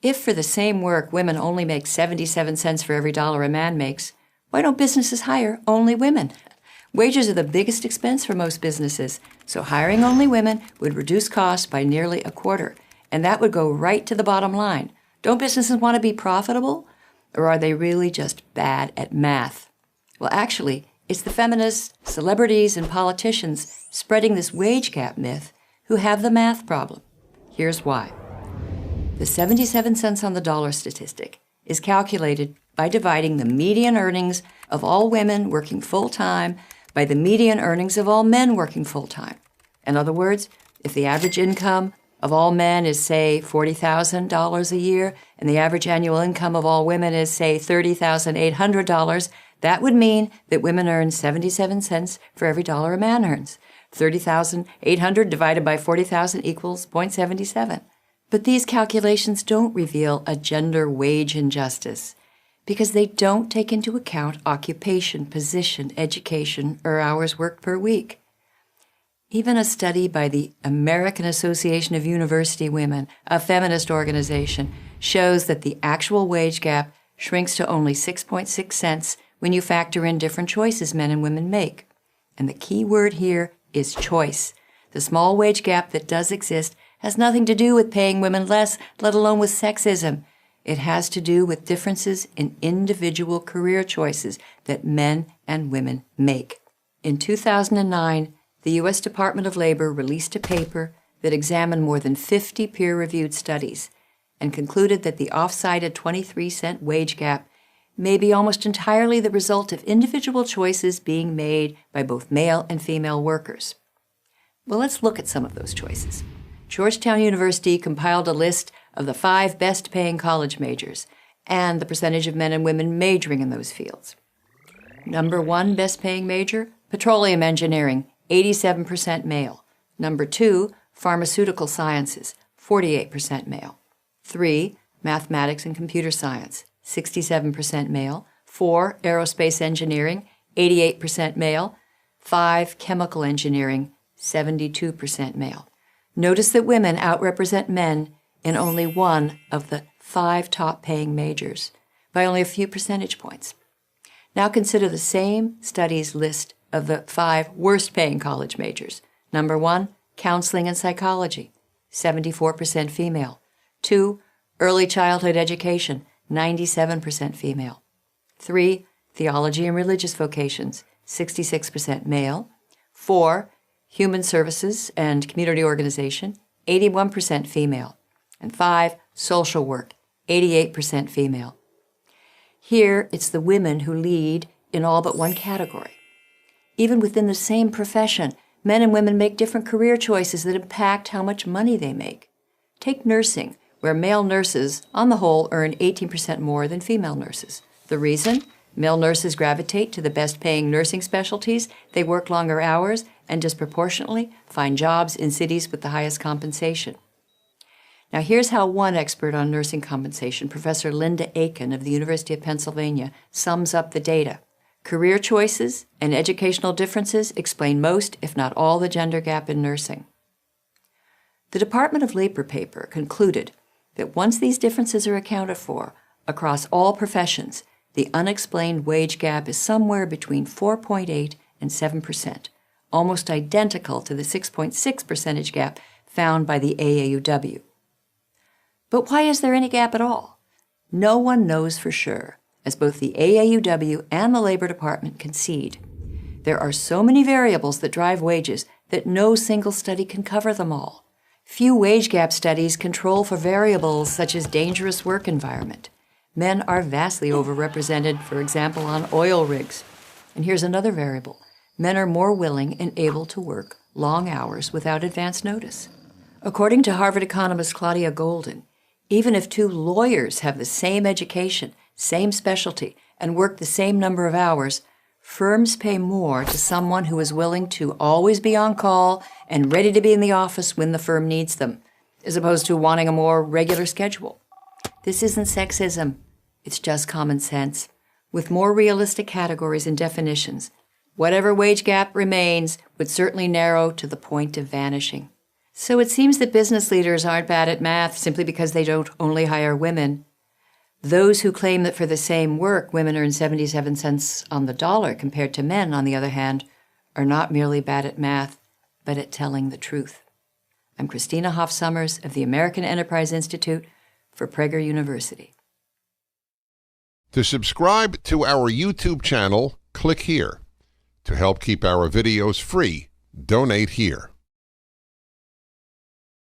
If for the same work women only make 77 cents for every dollar a man makes, why don't businesses hire only women? Wages are the biggest expense for most businesses, so hiring only women would reduce costs by nearly a quarter, and that would go right to the bottom line. Don't businesses want to be profitable? Or are they really just bad at math? Well, actually, it's the feminists, celebrities, and politicians spreading this wage gap myth who have the math problem. Here's why. The 77 cents on the dollar statistic is calculated by dividing the median earnings of all women working full-time by the median earnings of all men working full-time. In other words, if the average income of all men is, say, $40,000 a year, and the average annual income of all women is, say, $30,800, that would mean that women earn 77 cents for every dollar a man earns. 30,800 divided by 40,000 equals 0.77. But these calculations don't reveal a gender wage injustice because they don't take into account occupation, position, education, or hours worked per week. Even a study by the American Association of University Women, a feminist organization, shows that the actual wage gap shrinks to only 6.6 cents when you factor in different choices men and women make. And the key word here is choice. The small wage gap that does exist has nothing to do with paying women less, let alone with sexism. It has to do with differences in individual career choices that men and women make. In 2009, the U.S. Department of Labor released a paper that examined more than 50 peer-reviewed studies and concluded that the oft-cited 23-cent wage gap may be almost entirely the result of individual choices being made by both male and female workers. Well, let's look at some of those choices. Georgetown University compiled a list of the 5 best-paying college majors and the percentage of men and women majoring in those fields. Number 1 best-paying major, petroleum engineering, 87% male. Number 2, pharmaceutical sciences, 48% male. 3, mathematics and computer science, 67% male. 4, aerospace engineering, 88% male. 5, chemical engineering, 72% male. Notice that women outrepresent men in only one of the 5 top-paying majors by only a few percentage points. Now consider the same study's list of the 5 worst-paying college majors. Number 1, counseling and psychology, 74% female. 2, early childhood education, 97% female. 3, theology and religious vocations, 66% male. 4, human services and community organization, 81% female. And 5, social work, 88% female. Here, it's the women who lead in all but one category. Even within the same profession, men and women make different career choices that impact how much money they make. Take nursing, where male nurses, on the whole, earn 18% more than female nurses. The reason? Male nurses gravitate to the best-paying nursing specialties, they work longer hours, and disproportionately find jobs in cities with the highest compensation. Now here's how one expert on nursing compensation, Professor Linda Aiken of the University of Pennsylvania, sums up the data. Career choices and educational differences explain most, if not all, the gender gap in nursing. The Department of Labor paper concluded that once these differences are accounted for across all professions, the unexplained wage gap is somewhere between 4.8 and 7%, almost identical to the 6.6 percentage gap found by the AAUW. But why is there any gap at all? No one knows for sure, as both the AAUW and the Labor Department concede. There are so many variables that drive wages that no single study can cover them all. Few wage gap studies control for variables such as dangerous work environment. Men are vastly overrepresented, for example, on oil rigs. And here's another variable. Men are more willing and able to work long hours without advance notice. According to Harvard economist Claudia Golden, even if 2 lawyers have the same education, same specialty, and work the same number of hours, firms pay more to someone who is willing to always be on call and ready to be in the office when the firm needs them, as opposed to wanting a more regular schedule. This isn't sexism, it's just common sense. With more realistic categories and definitions, whatever wage gap remains would certainly narrow to the point of vanishing. So it seems that business leaders aren't bad at math simply because they don't only hire women. Those who claim that for the same work, women earn 77 cents on the dollar compared to men, on the other hand, are not merely bad at math, but at telling the truth. I'm Christina Hoff Sommers of the American Enterprise Institute for Prager University. To subscribe to our YouTube channel, click here. To help keep our videos free, donate here.